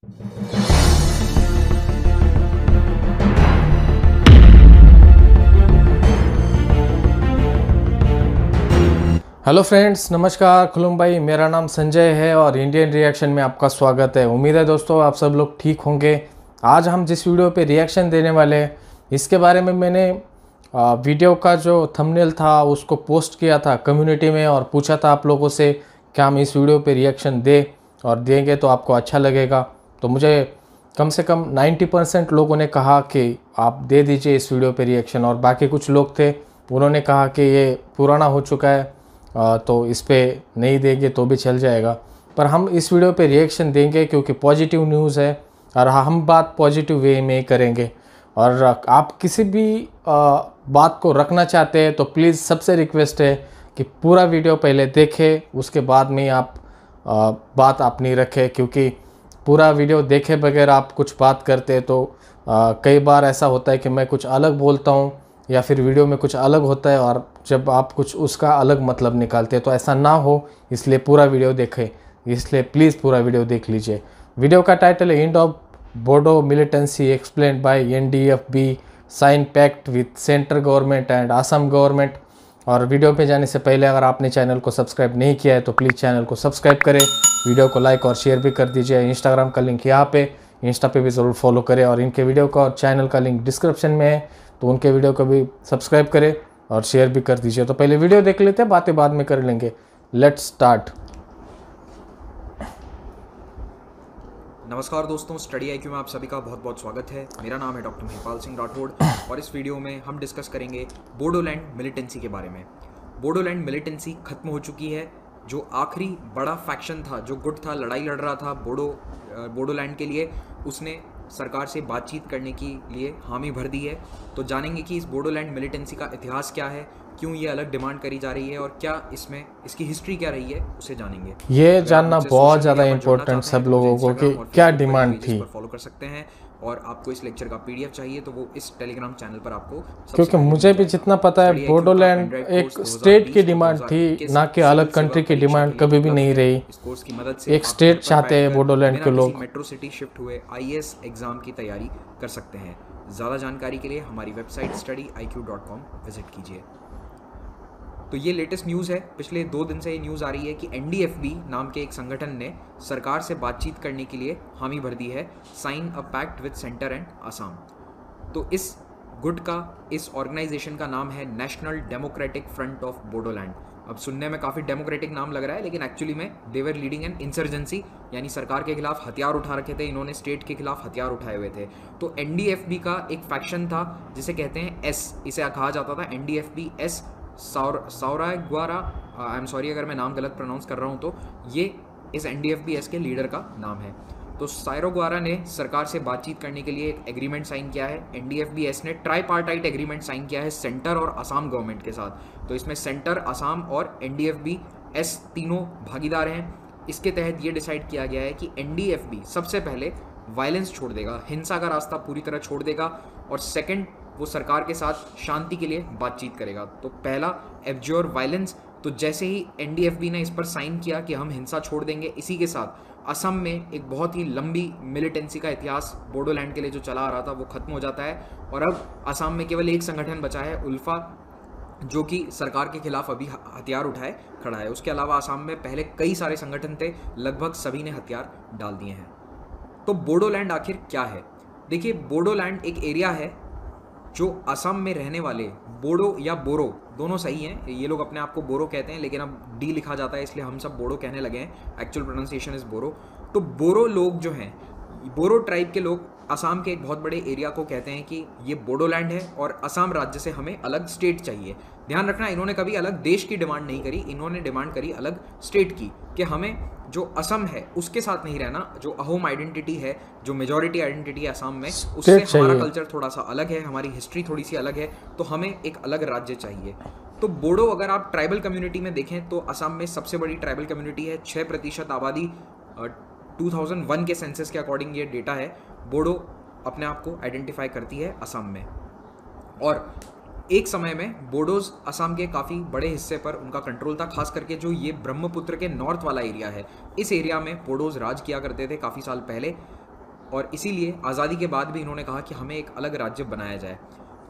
Hello friends, नमस्कार, खुलुम भाई। मेरा नाम संजय है और इंडियन रिएक्शन में आपका स्वागत है। उम्मीद है दोस्तों आप सब लोग ठीक होंगे। आज हम जिस वीडियो पे रिएक्शन देने वाले हैं इसके बारे में मैंने वीडियो का जो थंबनेल था उसको पोस्ट किया था कम्युनिटी में और पूछा था आप लोगों से क्या हम इस वीडियो पे रिएक्शन दें और देंगे तो आपको अच्छा लगेगा। तो मुझे कम से कम 90% लोगों ने कहा कि आप दे दीजिए इस वीडियो पे रिएक्शन, और बाकी कुछ लोग थे उन्होंने कहा कि ये पुराना हो चुका है तो इस पे नहीं देंगे तो भी चल जाएगा। पर हम इस वीडियो पे रिएक्शन देंगे क्योंकि पॉजिटिव न्यूज़ है और हम बात पॉजिटिव वे में करेंगे। और आप किसी भी बात को रखना चाहते हैं तो प्लीज़ सबसे रिक्वेस्ट है कि पूरा वीडियो पहले देखें, उसके बाद में आप बात अपनी रखें, क्योंकि पूरा वीडियो देखे बगैर आप कुछ बात करते हैं तो कई बार ऐसा होता है कि मैं कुछ अलग बोलता हूँ या फिर वीडियो में कुछ अलग होता है और जब आप कुछ उसका अलग मतलब निकालते हैं, तो ऐसा ना हो इसलिए पूरा वीडियो देखें। इसलिए प्लीज़ पूरा वीडियो देख लीजिए। वीडियो का टाइटल है end of Bodo militancy explained by NDFB sign pact with central government and Assam government. और वीडियो पे जाने से पहले अगर आपने चैनल को सब्सक्राइब नहीं किया है तो प्लीज़ चैनल को सब्सक्राइब करें, वीडियो को लाइक और शेयर भी कर दीजिए। इंस्टाग्राम का लिंक यहाँ पे, इंस्टा पे भी ज़रूर फॉलो करें और इनके वीडियो का और चैनल का लिंक डिस्क्रिप्शन में है, तो उनके वीडियो को भी सब्सक्राइब करें और शेयर भी कर दीजिए। तो पहले वीडियो देख लेते हैं, बातें बाद में कर लेंगे। Let's start. नमस्कार दोस्तों, स्टडी आईक्यू में आप सभी का बहुत बहुत स्वागत है। मेरा नाम है डॉक्टर महिपाल सिंह राठौड़ और इस वीडियो में हम डिस्कस करेंगे बोडोलैंड मिलिटेंसी के बारे में। बोडोलैंड मिलिटेंसी खत्म हो चुकी है। जो आखिरी बड़ा फैक्शन था, जो गुट था, लड़ाई लड़ रहा था बोडोलैंड के लिए, उसने सरकार से बातचीत करने के लिए हामी भर दी है। तो जानेंगे कि इस बोडोलैंड मिलिटेंसी का इतिहास क्या है, क्यों ये अलग डिमांड करी जा रही है और क्या इसमें इसकी हिस्ट्री क्या रही है, उसे जानेंगे। ये जानना बहुत ज़्यादा इम्पोर्टेंट सब लोगों को कि क्या डिमांड थी। फॉलो कर सकते हैं और आपको इस लेक्चर का पीडीएफ चाहिए तो वो इस टेलीग्राम चैनल पर आपको, क्योंकि मुझे भी जितना पता है बोडोलैंड एक स्टेट की डिमांड थी, ना कि अलग कंट्री की डिमांड कभी भी नहीं रही। इस कोर्स की मदद से एक स्टेट चाहते हैं बोडोलैंड के लोग। मेट्रो सिटी शिफ्ट हुए आईएएस एग्जाम की तैयारी कर सकते हैं। ज़्यादा जानकारी के लिए हमारी वेबसाइट studiiq.com विजिट कीजिए। तो ये लेटेस्ट न्यूज़ है, पिछले 2 दिन से ये न्यूज़ आ रही है कि एनडीएफबी नाम के एक संगठन ने सरकार से बातचीत करने के लिए हामी भर दी है, sign a pact with centre and Assam. तो इस गुट का, इस ऑर्गेनाइजेशन का नाम है national democratic front of Bodoland. अब सुनने में काफ़ी डेमोक्रेटिक नाम लग रहा है, लेकिन एक्चुअली में दे वर लीडिंग एन इंसर्जेंसी, यानी सरकार के खिलाफ हथियार उठा रखे थे इन्होंने, स्टेट के खिलाफ हथियार उठाए हुए थे। तो एनडीएफबी का एक फैक्शन था जिसे कहते हैं एस, इसे कहा जाता था NDFB S Saoraigwra. I am sorry अगर मैं नाम गलत प्रोनाउंस कर रहा हूँ, तो ये इस एनडीएफबी के लीडर का नाम है। तो साइरोग्वारा ने सरकार से बातचीत करने के लिए एक एग्रीमेंट साइन किया है। एनडीएफबी ने ट्राईपार्टाइट एग्रीमेंट साइन किया है सेंटर और असम गवर्नमेंट के साथ। तो इसमें सेंटर, असम और एनडीएफबी तीनों भागीदार हैं। इसके तहत ये डिसाइड किया गया है कि एनडीएफबी सबसे पहले वायलेंस छोड़ देगा, हिंसा का रास्ता पूरी तरह छोड़ देगा, और सेकेंड वो सरकार के साथ शांति के लिए बातचीत करेगा। तो पहला एब्ज्योर वायलेंस। तो जैसे ही एनडीएफबी ने इस पर साइन किया कि हम हिंसा छोड़ देंगे, इसी के साथ असम में एक बहुत ही लंबी मिलिटेंसी का इतिहास बोडोलैंड के लिए जो चला आ रहा था वो खत्म हो जाता है। और अब असम में केवल एक संगठन बचा है, उल्फा, जो कि सरकार के खिलाफ अभी हथियार उठाए खड़ा है। उसके अलावा असम में पहले कई सारे संगठन थे, लगभग सभी ने हथियार डाल दिए हैं। तो बोडोलैंड आखिर क्या है? देखिए, बोडोलैंड एक एरिया है जो असम में रहने वाले बोडो या बोरो, दोनों सही हैं। ये लोग अपने आप को बोरो कहते हैं, लेकिन अब डी लिखा जाता है इसलिए हम सब बोडो कहने लगे हैं। एक्चुअल प्रोनाउंसिएशन इज बोरो। तो बोरो लोग जो हैं, बोरो ट्राइब के लोग असम के एक बहुत बड़े एरिया को कहते हैं कि ये बोडोलैंड है और असम राज्य से हमें अलग स्टेट चाहिए। ध्यान रखना, इन्होंने कभी अलग देश की डिमांड नहीं करी, इन्होंने डिमांड करी अलग स्टेट की, कि हमें जो असम है उसके साथ नहीं रहना। जो अहोम आइडेंटिटी है, जो मेजॉरिटी आइडेंटिटी है असम में, उससे हमारा कल्चर थोड़ा सा अलग है, हमारी हिस्ट्री थोड़ी सी अलग है, तो हमें एक अलग राज्य चाहिए। तो बोडो, अगर आप ट्राइबल कम्युनिटी में देखें तो असम में सबसे बड़ी ट्राइबल कम्युनिटी है, 6% आबादी। 2001 के सेंसस के अकॉर्डिंग ये डेटा है। बोडो अपने आप को आइडेंटिफाई करती है असम में। और एक समय में बोडोज असम के काफ़ी बड़े हिस्से पर उनका कंट्रोल था, खास करके जो ये ब्रह्मपुत्र के नॉर्थ वाला एरिया है, इस एरिया में बोडोज राज किया करते थे काफ़ी साल पहले। और इसीलिए आज़ादी के बाद भी इन्होंने कहा कि हमें एक अलग राज्य बनाया जाए।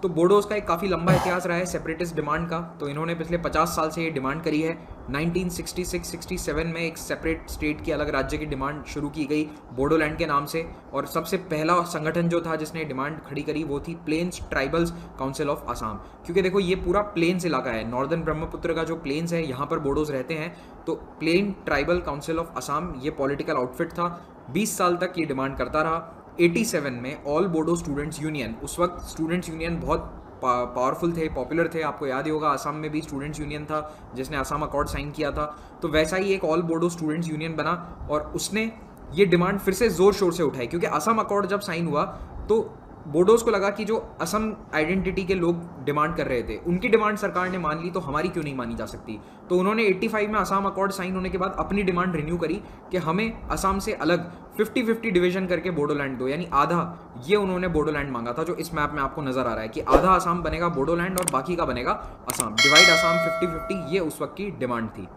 तो बोडोज़ का एक काफ़ी लंबा इतिहास रहा है सेपरेटिस्ट डिमांड का। तो इन्होंने पिछले 50 साल से ये डिमांड करी है। 1966-67 में एक सेपरेट स्टेट की, अलग राज्य की डिमांड शुरू की गई बोडोलैंड के नाम से। और सबसे पहला संगठन जो था जिसने डिमांड खड़ी करी वो थी plains tribals council of Assam. क्योंकि देखो ये पूरा प्लेन्स इलाका है, नॉर्दर्न ब्रह्मपुत्र का जो प्लेन्स है यहाँ पर बोडोज़ रहते हैं। तो plain tribal council of Assam ये पॉलिटिकल आउटफिट था। 20 साल तक ये डिमांड करता रहा। 87 में ऑल बोडो स्टूडेंट्स यूनियन, उस वक्त स्टूडेंट्स यूनियन बहुत पावरफुल थे, पॉपुलर थे। आपको याद ही होगा असम में भी स्टूडेंट्स यूनियन था जिसने असम अकॉर्ड साइन किया था। तो वैसा ही एक ऑल बोडो स्टूडेंट्स यूनियन बना और उसने ये डिमांड फिर से ज़ोर शोर से उठाई। क्योंकि असम अकॉर्ड जब साइन हुआ तो बोडोज़ को लगा कि जो असम आइडेंटिटी के लोग डिमांड कर रहे थे उनकी डिमांड सरकार ने मान ली, तो हमारी क्यों नहीं मानी जा सकती। तो उन्होंने 85 में असम अकॉर्ड साइन होने के बाद अपनी डिमांड रिन्यू करी कि हमें असम से अलग 50-50 डिवीजन करके बोडोलैंड दो, यानी आधा ये उन्होंने बोडोलैंड मांगा था। जो इस मैप में आपको नजर आ रहा है कि आधा असम बनेगा बोडोलैंड और बाकी का बनेगा असम, डिवाइड असम 50-50, ये उस वक्त की डिमांड थी।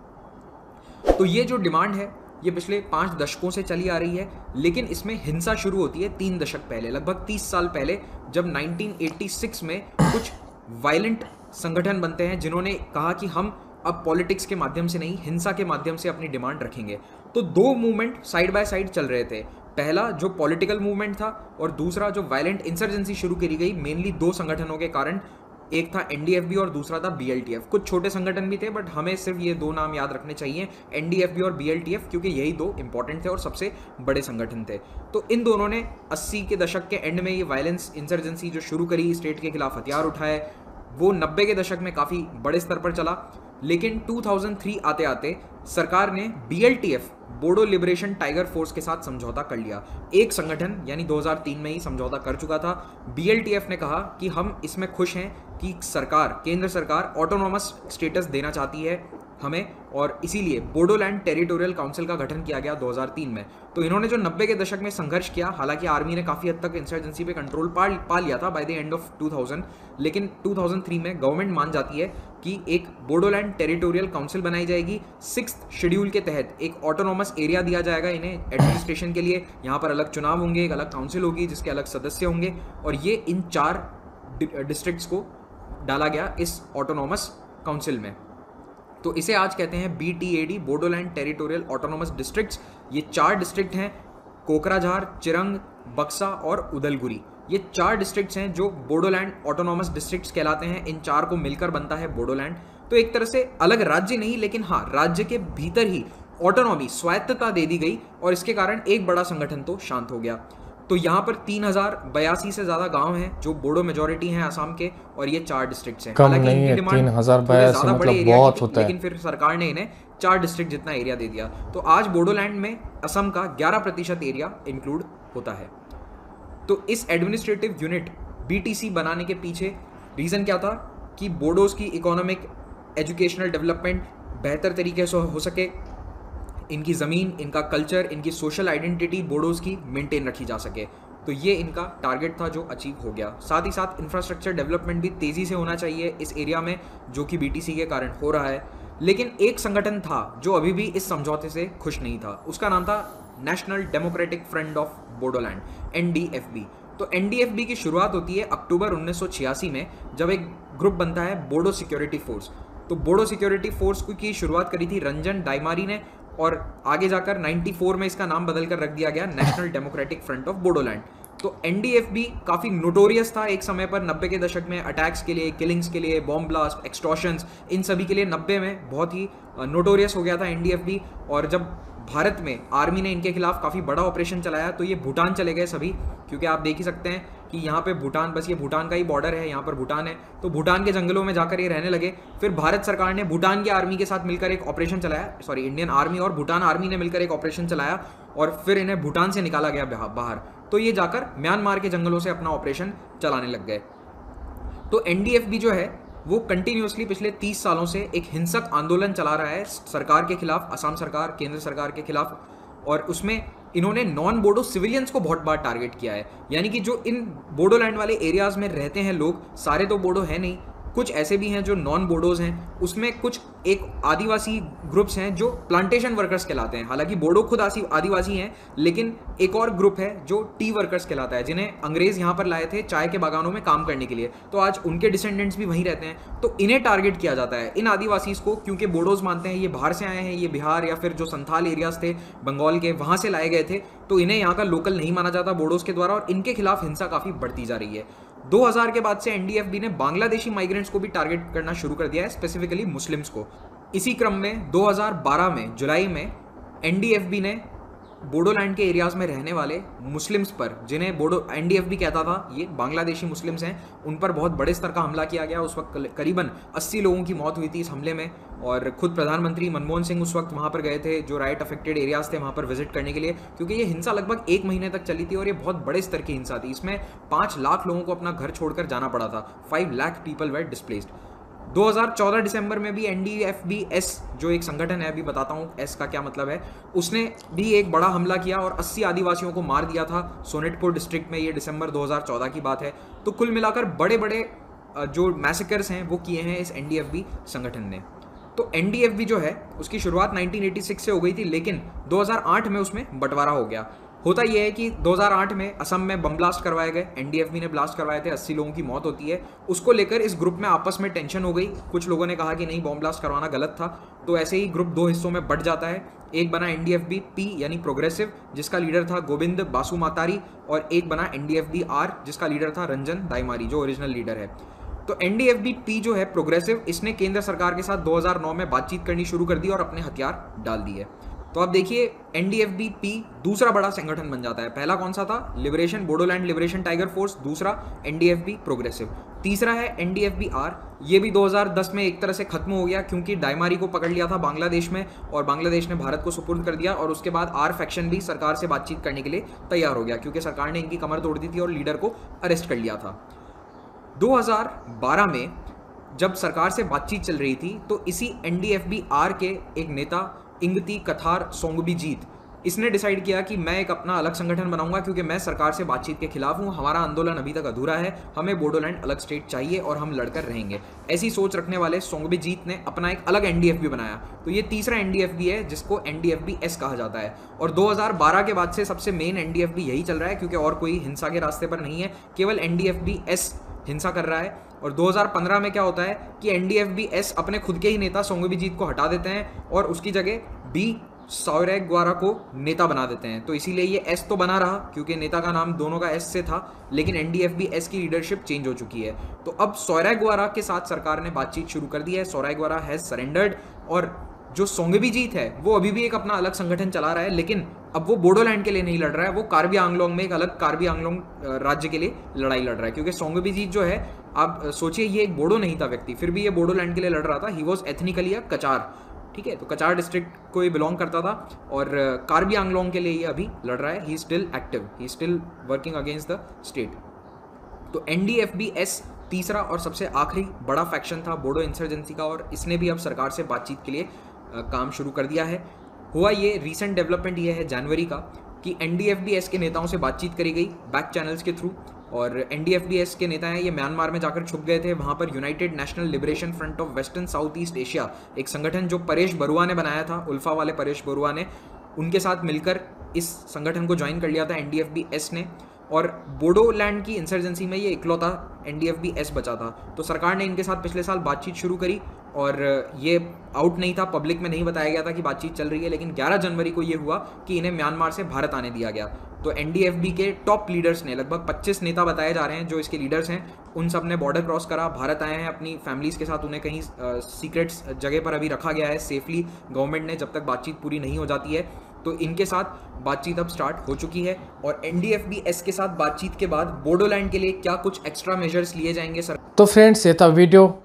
तो ये जो डिमांड है ये पिछले 5 दशकों से चली आ रही है, लेकिन इसमें हिंसा शुरू होती है 3 दशक पहले, लगभग 30 साल पहले, जब 1986 में कुछ वायलेंट संगठन बनते हैं जिन्होंने कहा कि हम अब पॉलिटिक्स के माध्यम से नहीं, हिंसा के माध्यम से अपनी डिमांड रखेंगे। तो 2 मूवमेंट साइड बाय साइड चल रहे थे। पहला जो पॉलिटिकल मूवमेंट था और दूसरा जो वायलेंट इंसर्जेंसी शुरू करी गई मेनली 2 संगठनों के कारण। एक था एनडीएफबी और दूसरा था बीएलटीएफ। कुछ छोटे संगठन भी थे बट हमें सिर्फ ये 2 नाम याद रखने चाहिए, एनडीएफबी और बीएलटीएफ, क्योंकि यही 2 इंपॉर्टेंट थे और सबसे बड़े संगठन थे। तो इन दोनों ने 80 के दशक के एंड में ये वायलेंस इंसर्जेंसी जो शुरू करी, स्टेट के खिलाफ हथियार उठाए, वो 90 के दशक में काफ़ी बड़े स्तर पर चला। लेकिन 2003 आते आते सरकार ने बीएलटीएफ, बोडो लिबरेशन टाइगर फोर्स के साथ समझौता कर लिया। एक संगठन यानी 2003 में ही समझौता कर चुका था। बीएलटीएफ ने कहा कि हम इसमें खुश हैं कि सरकार, केंद्र सरकार ऑटोनॉमस स्टेटस देना चाहती है हमें, और इसीलिए बोडोलैंड टेरिटोरियल काउंसिल का गठन किया गया 2003 में। तो इन्होंने जो 90 के दशक में संघर्ष किया, हालांकि आर्मी ने काफ़ी हद तक इंसर्जेंसी पे कंट्रोल पा लिया था बाय द एंड ऑफ 2000, लेकिन 2003 में गवर्नमेंट मान जाती है कि एक बोडोलैंड टेरिटोरियल काउंसिल बनाई जाएगी। 6th शेड्यूल के तहत एक ऑटोनॉमस एरिया दिया जाएगा इन्हें एडमिनिस्ट्रेशन के लिए। यहाँ पर अलग चुनाव होंगे, एक अलग काउंसिल होगी जिसके अलग सदस्य होंगे, और ये इन 4 डिस्ट्रिक्ट्स को डाला गया इस ऑटोनॉमस काउंसिल में। तो इसे आज कहते हैं BTAD, Bodoland territorial autonomous districts. ये 4 डिस्ट्रिक्ट हैं, कोकराझार, चिरंग, बक्सा और उदलगुरी। ये 4 डिस्ट्रिक्ट्स हैं जो बोडोलैंड ऑटोनॉमस डिस्ट्रिक्ट्स कहलाते हैं। इन 4 को मिलकर बनता है बोडोलैंड। तो एक तरह से अलग राज्य नहीं, लेकिन हाँ राज्य के भीतर ही ऑटोनॉमी, स्वायत्तता दे दी गई, और इसके कारण एक बड़ा संगठन तो शांत हो गया। तो यहाँ पर 3082 से ज़्यादा गांव हैं जो बोडो मेजॉरिटी हैं असम के, और ये 4 डिस्ट्रिक्ट्स हैं। कम नहीं है, 3082 मतलब बहुत होता है, लेकिन फिर सरकार ने इन्हें 4 डिस्ट्रिक्ट जितना एरिया दे दिया। तो आज बोडोलैंड में असम का 11% एरिया इंक्लूड होता है। तो इस एडमिनिस्ट्रेटिव यूनिट BTC बनाने के पीछे रीज़न क्या था कि बोडोज़ की इकोनॉमिक, एजुकेशनल डेवलपमेंट बेहतर तरीके से हो सके, इनकी ज़मीन, इनका कल्चर, इनकी सोशल आइडेंटिटी बोडोज़ की मेंटेन रखी जा सके। तो ये इनका टारगेट था जो अचीव हो गया। साथ ही साथ इंफ्रास्ट्रक्चर डेवलपमेंट भी तेज़ी से होना चाहिए इस एरिया में, जो कि BTC के कारण हो रहा है। लेकिन एक संगठन था जो अभी भी इस समझौते से खुश नहीं था, उसका नाम था national democratic front of Bodoland, NDFB। तो NDFB की शुरुआत होती है अक्टूबर 1986 में, जब एक ग्रुप बनता है बोडो सिक्योरिटी फोर्स। तो बोडो सिक्योरिटी फोर्स की शुरुआत करी थी रंजन डाइमारी ने, और आगे जाकर 94 में इसका नाम बदलकर रख दिया गया national democratic front of Bodoland. तो NDFB काफ़ी नोटोरियस था एक समय पर, 90 के दशक में अटैक्स के लिए, किलिंग्स के लिए, बॉम्ब ब्लास्ट, एक्सटॉर्शंस, इन सभी के लिए 90 में बहुत ही नोटोरियस हो गया था NDFB। और जब भारत में आर्मी ने इनके खिलाफ काफ़ी बड़ा ऑपरेशन चलाया तो ये भूटान चले गए सभी, क्योंकि आप देख ही सकते हैं कि यहाँ पे भूटान, बस ये भूटान का ही बॉर्डर है, यहाँ पर भूटान है। तो भूटान के जंगलों में जाकर ये रहने लगे। फिर भारत सरकार ने भूटान की आर्मी के साथ मिलकर एक ऑपरेशन चलाया, सॉरी इंडियन आर्मी और भूटान आर्मी ने मिलकर एक ऑपरेशन चलाया, और फिर इन्हें भूटान से निकाला गया बाहर। तो ये जाकर म्यांमार के जंगलों से अपना ऑपरेशन चलाने लग गए। तो NDFB जो है वो कंटिन्यूसली पिछले 30 सालों से एक हिंसक आंदोलन चला रहा है सरकार के खिलाफ, असम सरकार, केंद्र सरकार के खिलाफ, और उसमें इन्होंने नॉन बोडो सिविलियंस को बहुत बार टारगेट किया है। यानी कि जो इन बोडोलैंड वाले एरियाज में रहते हैं लोग, सारे तो बोडो है नहीं, कुछ ऐसे भी हैं जो नॉन बोडोज़ हैं, उसमें कुछ एक आदिवासी ग्रुप्स हैं जो प्लांटेशन वर्कर्स कहलाते हैं। हालांकि बोडो खुद आदिवासी हैं, लेकिन एक और ग्रुप है जो टी वर्कर्स कहलाता है, जिन्हें अंग्रेज़ यहाँ पर लाए थे चाय के बागानों में काम करने के लिए। तो आज उनके डिसेंडेंट्स भी वहीं रहते हैं, तो इन्हें टारगेट किया जाता है, इन आदिवासीज़ को, क्योंकि बोडोज़ मानते हैं ये बाहर से आए हैं, ये बिहार या फिर जो संथाल एरियाज थे बंगाल के, वहाँ से लाए गए थे, तो इन्हें यहाँ का लोकल नहीं माना जाता बोडोज़ के द्वारा, और इनके खिलाफ हिंसा काफ़ी बढ़ती जा रही है। 2000 के बाद से एनडीएफबी ने बांग्लादेशी माइग्रेंट्स को भी टारगेट करना शुरू कर दिया है, स्पेसिफिकली मुस्लिम्स को। इसी क्रम में 2012 में जुलाई में एनडीएफबी ने बोडोलैंड के एरियाज में रहने वाले मुस्लिम्स पर, जिन्हें बोडो एनडीएफबी कहता था ये बांग्लादेशी मुस्लिम्स हैं, उन पर बहुत बड़े स्तर का हमला किया गया। उस वक्त करीबन 80 लोगों की मौत हुई थी इस हमले में, और खुद प्रधानमंत्री मनमोहन सिंह उस वक्त वहाँ पर गए थे, जो राइट अफेक्टेड एरियाज थे वहाँ पर विजिट करने के लिए, क्योंकि ये हिंसा लगभग 1 महीने तक चली थी और ये बहुत बड़े स्तर की हिंसा थी। इसमें 5 लाख लोगों को अपना घर छोड़कर जाना पड़ा था। 5 लाख पीपल वेर डिस्प्लेस्ड। 2014 दिसंबर में भी एनडीएफबी-एस जो एक संगठन है, अभी बताता हूँ एस का क्या मतलब है, उसने भी एक बड़ा हमला किया और 80 आदिवासियों को मार दिया था सोनितपुर डिस्ट्रिक्ट में। ये दिसंबर 2014 की बात है। तो कुल मिलाकर बड़े बड़े जो मैसेकर्स हैं वो किए हैं इस एनडीएफबी संगठन ने। तो एनडीएफबी जो है उसकी शुरुआत 1986 से हो गई थी, लेकिन 2008 में उसमें बंटवारा हो गया। होता यह है कि 2008 में असम में बम ब्लास्ट करवाए गए, एनडीएफबी ने ब्लास्ट करवाए थे, 80 लोगों की मौत होती है। उसको लेकर इस ग्रुप में आपस में टेंशन हो गई। कुछ लोगों ने कहा कि नहीं, बम ब्लास्ट करवाना गलत था, तो ऐसे ही ग्रुप 2 हिस्सों में बंट जाता है। एक बना एनडीएफबी पी यानी प्रोग्रेसिव, जिसका लीडर था गोविंद बासु मातारी, और एक बना एनडीएफबी आर, जिसका लीडर था रंजन दाईमारी, जो ओरिजिनल लीडर है। तो एनडीएफबी पी जो है प्रोग्रेसिव, इसने केंद्र सरकार के साथ 2009 में बातचीत करनी शुरू कर दी और अपने हथियार डाल दिए। तो आप देखिए एनडीएफबी पी दूसरा बड़ा संगठन बन जाता है। पहला कौन सा था? Liberation, Bodoland liberation tiger force. दूसरा एनडीएफबी प्रोग्रेसिव। तीसरा है एनडीएफबी आर। ये भी 2010 में एक तरह से खत्म हो गया, क्योंकि दाईमारी को पकड़ लिया था बांग्लादेश में और बांग्लादेश ने भारत को सुपुर्द कर दिया, और उसके बाद आर फैक्शन भी सरकार से बातचीत करने के लिए तैयार हो गया, क्योंकि सरकार ने इनकी कमर तोड़ दी थी और लीडर को अरेस्ट कर लिया था। 2012 में जब सरकार से बातचीत चल रही थी, तो इसी एनडीएफबी आर के एक नेता इंगती कथार सोंगबीजीत, इसने डिसाइड किया कि मैं एक अपना अलग संगठन बनाऊंगा, क्योंकि मैं सरकार से बातचीत के खिलाफ हूं, हमारा आंदोलन अभी तक अधूरा है, हमें बोडोलैंड अलग स्टेट चाहिए और हम लड़कर रहेंगे। ऐसी सोच रखने वाले सोंगबीजीत ने अपना एक अलग एनडीएफबी बनाया। तो ये तीसरा एनडीएफबी है, जिसको एनडीएफबी-एस कहा जाता है। और 2012 के बाद से सबसे मेन एनडीएफबी यही चल रहा है, क्योंकि और कोई हिंसा के रास्ते पर नहीं है, केवल एनडीएफबी-एस हिंसा कर रहा है। और 2015 में क्या होता है कि एनडीएफबी-एस अपने खुद के ही नेता सोंगबीजीत को हटा देते हैं और उसकी जगह बी सौरैगवारा को नेता बना देते हैं। तो इसीलिए ये एस तो बना रहा, क्योंकि नेता का नाम दोनों का एस से था, लेकिन एनडीएफबी-एस की लीडरशिप चेंज हो चुकी है। तो अब सौरैगवारा के साथ सरकार ने बातचीत शुरू कर दी है। सौरैगवारा हैज सरेंडर्ड, और जो सोंगबीजीत है वो अभी भी एक अपना अलग संगठन चला रहा है, लेकिन अब वो बोडोलैंड के लिए नहीं लड़ रहा है, वो कार्बी आंगलोंग में एक अलग कार्बी आंगलोंग राज्य के लिए लड़ाई लड़ रहा है। क्योंकि सोंगबीजीत जो है, आप सोचिए, ये एक बोडो नहीं था व्यक्ति, फिर भी ये बोडोलैंड के लिए लड़ रहा था। ही वॉज एथनिकली अ कचार, ठीक है, तो कचार डिस्ट्रिक्ट को ये बिलोंग करता था, और कार्बी आंगलोंग के लिए ये अभी लड़ रहा है। He still active, he still working against the state. तो एनडीएफबी-एस तीसरा और सबसे आखिरी बड़ा फैक्शन था बोडो इंसर्जेंसी का, और इसने भी अब सरकार से बातचीत के लिए काम शुरू कर दिया है। हुआ ये, रीसेंट डेवलपमेंट ये है जनवरी का, कि एनडीएफबी-एस के नेताओं से बातचीत करी गई बैक चैनल्स के थ्रू, और एनडीएफबी-एस के नेता हैं ये म्यांमार में जाकर छुप गए थे। वहाँ पर United national liberation front of western south east Asia, एक संगठन जो परेश बरुआ ने बनाया था, उल्फा वाले परेश बरुआ ने, उनके साथ मिलकर इस संगठन को ज्वाइन कर लिया था एनडीएफबी-एस ने। और बोडोलैंड की इंसर्जेंसी में ये इकलौता एनडीएफबी-एस बचा था। तो सरकार ने इनके साथ पिछले साल बातचीत शुरू करी, और ये आउट नहीं था, पब्लिक में नहीं बताया गया था कि बातचीत चल रही है, लेकिन 11 जनवरी को ये हुआ कि इन्हें म्यांमार से भारत आने दिया गया। तो एनडीएफबी के टॉप लीडर्स ने, लगभग 25 नेता बताए जा रहे हैं जो इसके लीडर्स हैं, उन सब ने बॉर्डर क्रॉस करा, भारत आए हैं अपनी फैमिलीज़ के साथ। उन्हें कहीं सीक्रेट्स जगह पर अभी रखा गया है सेफली, गवर्नमेंट ने, जब तक बातचीत पूरी नहीं हो जाती है। तो इनके साथ बातचीत अब स्टार्ट हो चुकी है। और एनडीएफबी-एस के साथ बातचीत के बाद बोडोलैंड के लिए क्या कुछ एक्स्ट्रा मेजर्स लिए जाएंगे सर? तो फ्रेंड्स, ये था वीडियो,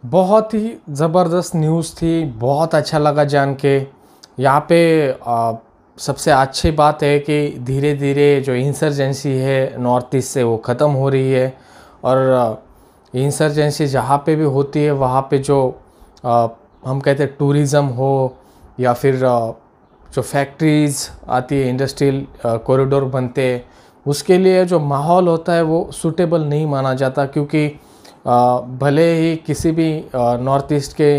बहुत ही ज़बरदस्त न्यूज़ थी, बहुत अच्छा लगा जान के। यहाँ पे सबसे अच्छी बात है कि धीरे धीरे जो इंसर्जेंसी है नॉर्थ ईस्ट से वो ख़त्म हो रही है, और इंसर्जेंसी जहाँ पे भी होती है वहाँ पे जो हम कहते हैं टूरिज़म हो, या फिर जो फैक्ट्रीज़ आती है, इंडस्ट्रियल कॉरिडोर बनते हैं, उसके लिए जो माहौल होता है वो सूटेबल नहीं माना जाता, क्योंकि भले ही किसी भी नॉर्थ ईस्ट के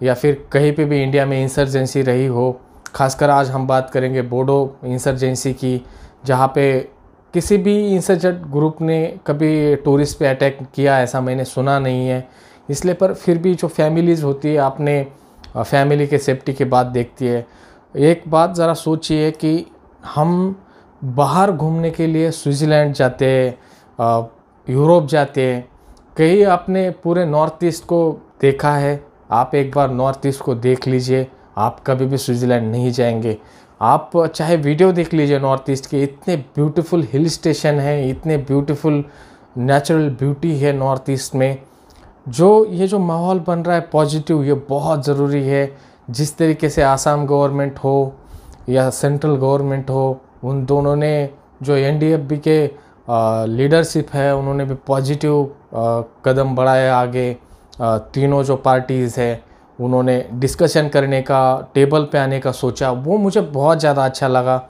या फिर कहीं पे भी इंडिया में इंसर्जेंसी रही हो, खासकर आज हम बात करेंगे बोडो इंसर्जेंसी की, जहाँ पे किसी भी इंसर्जेंट ग्रुप ने कभी टूरिस्ट पे अटैक किया ऐसा मैंने सुना नहीं है। इसलिए पर फिर भी जो फैमिलीज़ होती है अपने फैमिली के सेफ्टी की बात देखती है। एक बात ज़रा सोचिए कि हम बाहर घूमने के लिए स्विट्ज़रलैंड जाते हैं, यूरोप जाते हैं, कहीं आपने पूरे नॉर्थ ईस्ट को देखा है? आप एक बार नॉर्थ ईस्ट को देख लीजिए, आप कभी भी स्विट्ज़रलैंड नहीं जाएंगे। आप चाहे वीडियो देख लीजिए नॉर्थ ईस्ट के, इतने ब्यूटीफुल हिल स्टेशन हैं, इतने ब्यूटीफुल नेचुरल ब्यूटी है नॉर्थ ईस्ट में। ये जो माहौल बन रहा है पॉजिटिव, ये बहुत ज़रूरी है। जिस तरीके से आसाम गवर्नमेंट हो या सेंट्रल गवर्नमेंट हो, उन दोनों ने जो एनडीएफबी के लीडरशिप है उन्होंने भी पॉजिटिव कदम बढ़ाया आगे। तीनों जो पार्टीज़ है उन्होंने डिस्कशन करने का, टेबल पे आने का सोचा, वो मुझे बहुत ज़्यादा अच्छा लगा।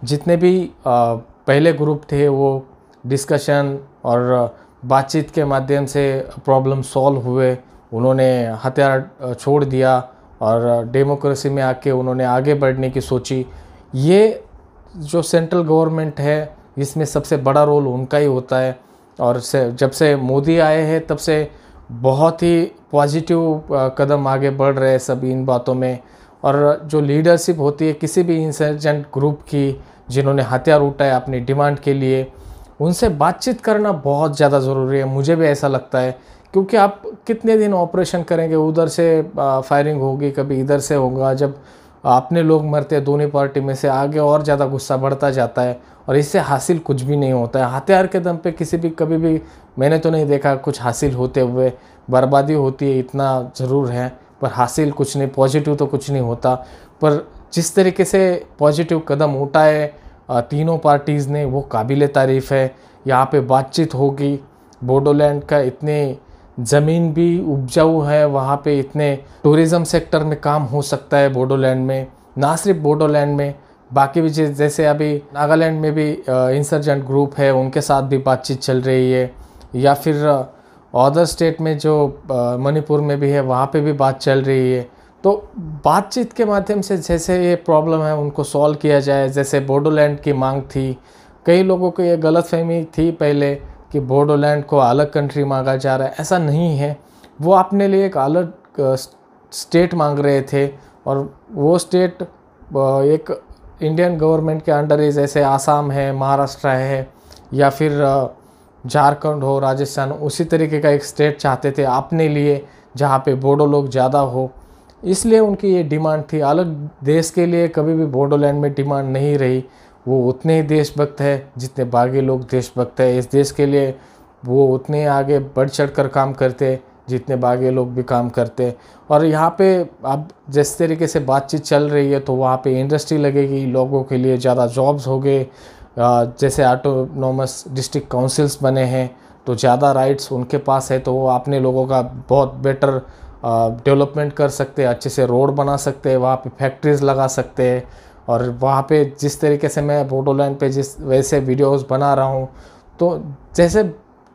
जितने भी पहले ग्रुप थे वो डिस्कशन और बातचीत के माध्यम से प्रॉब्लम सॉल्व हुए, उन्होंने हथियार छोड़ दिया और डेमोक्रेसी में आके उन्होंने आगे बढ़ने की सोची। ये जो सेंट्रल गवर्नमेंट है इसमें सबसे बड़ा रोल उनका ही होता है। और जब से मोदी आए हैं तब से बहुत ही पॉजिटिव कदम आगे बढ़ रहे हैं सभी इन बातों में। और जो लीडरशिप होती है किसी भी इंसर्जेंट ग्रुप की, जिन्होंने हथियार उठाए अपनी डिमांड के लिए, उनसे बातचीत करना बहुत ज़्यादा ज़रूरी है। मुझे भी ऐसा लगता है, क्योंकि आप कितने दिन ऑपरेशन करेंगे, उधर से फायरिंग होगी, कभी इधर से होगा। जब अपने लोग मरते हैं दोनों पार्टी में से, आगे और ज़्यादा गुस्सा बढ़ता जाता है और इससे हासिल कुछ भी नहीं होता है। हथियार के दम पे किसी भी कभी भी मैंने तो नहीं देखा कुछ हासिल होते हुए। बर्बादी होती है इतना ज़रूर है, पर हासिल कुछ नहीं, पॉजिटिव तो कुछ नहीं होता। पर जिस तरीके से पॉजिटिव कदम उठाए तीनों पार्टीज़ ने, वो काबिल तारीफ़ है। यहाँ पे बातचीत होगी, बोडोलैंड का इतने ज़मीन भी उपजाऊ है, वहाँ पे इतने टूरिज़्म सेक्टर में काम हो सकता है बोडोलैंड में, ना सिर्फ बोडोलैंड में, बाकी भी जैसे अभी नागालैंड में भी इंसर्जेंट ग्रुप है, उनके साथ भी बातचीत चल रही है, या फिर अदर स्टेट में जो मणिपुर में भी है वहाँ पे भी बात चल रही है। तो बातचीत के माध्यम से जैसे ये प्रॉब्लम है उनको सॉल्व किया जाए। जैसे बोडोलैंड की मांग थी, कई लोगों को ये गलतफहमी थी पहले कि बोडोलैंड को अलग कंट्री मांगा जा रहा है, ऐसा नहीं है। वो अपने लिए एक अलग स्टेट मांग रहे थे और वो स्टेट एक इंडियन गवर्नमेंट के अंडर है, जैसे आसाम है, महाराष्ट्र है, या फिर झारखंड हो, राजस्थान, उसी तरीके का एक स्टेट चाहते थे अपने लिए जहाँ पे बोडो लोग ज़्यादा हो। इसलिए उनकी ये डिमांड थी। अलग देश के लिए कभी भी बोडोलैंड में डिमांड नहीं रही। वो उतने ही देशभक्त है जितने बाकी लोग देशभक्त है। इस देश के लिए वो उतने आगे बढ़ चढ़ कर काम करते जितने बाकी लोग भी काम करते। और यहाँ पे अब जिस तरीके से बातचीत चल रही है तो वहाँ पे इंडस्ट्री लगेगी, लोगों के लिए ज़्यादा जॉब्स हो गए। जैसे ऑटोनोमस डिस्ट्रिक्ट काउंसिल्स बने हैं तो ज़्यादा राइट्स उनके पास है, तो वो अपने लोगों का बहुत बेटर डेवलपमेंट कर सकते हैं, अच्छे से रोड बना सकते हैं, वहाँ पे फैक्ट्रीज़ लगा सकते हैं। और वहाँ पे जिस तरीके से मैं बोडोलैंड पे जिस वैसे वीडियोस बना रहा हूँ, तो जैसे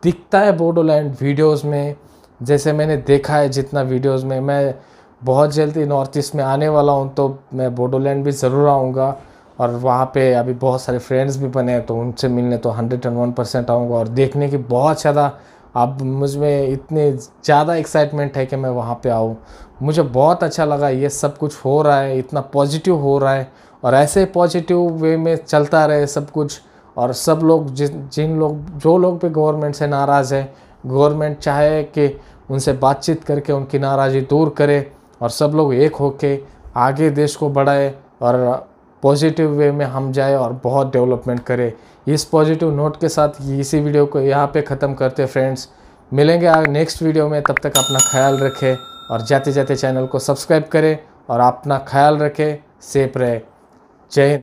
दिखता है बोडोलैंड वीडियोस में, जैसे मैंने देखा है जितना वीडियोस में, मैं बहुत जल्दी नॉर्थ ईस्ट में आने वाला हूँ, तो मैं बोडोलैंड भी ज़रूर आऊँगा। और वहाँ पे अभी बहुत सारे फ्रेंड्स भी बने हैं, तो उनसे मिलने तो 101% आऊँगा। और देखने की बहुत ज़्यादा अब मुझ में इतनी ज़्यादा एक्साइटमेंट है कि मैं वहाँ पे आऊँ। मुझे बहुत अच्छा लगा ये सब कुछ हो रहा है, इतना पॉजिटिव हो रहा है, और ऐसे पॉजिटिव वे में चलता रहे सब कुछ। और सब लोग जो लोग भी गवर्नमेंट से नाराज़ है, गवर्नमेंट चाहे कि उनसे बातचीत करके उनकी नाराज़गी दूर करे और सब लोग एक होके आगे देश को बढ़ाए और पॉजिटिव वे में हम जाए और बहुत डेवलपमेंट करें। इस पॉजिटिव नोट के साथ इसी वीडियो को यहाँ पे ख़त्म करते फ्रेंड्स। मिलेंगे आगे नेक्स्ट वीडियो में, तब तक अपना ख्याल रखें और जाते जाते चैनल को सब्सक्राइब करें और अपना ख्याल रखें, सेफ रहे। जय हिंद।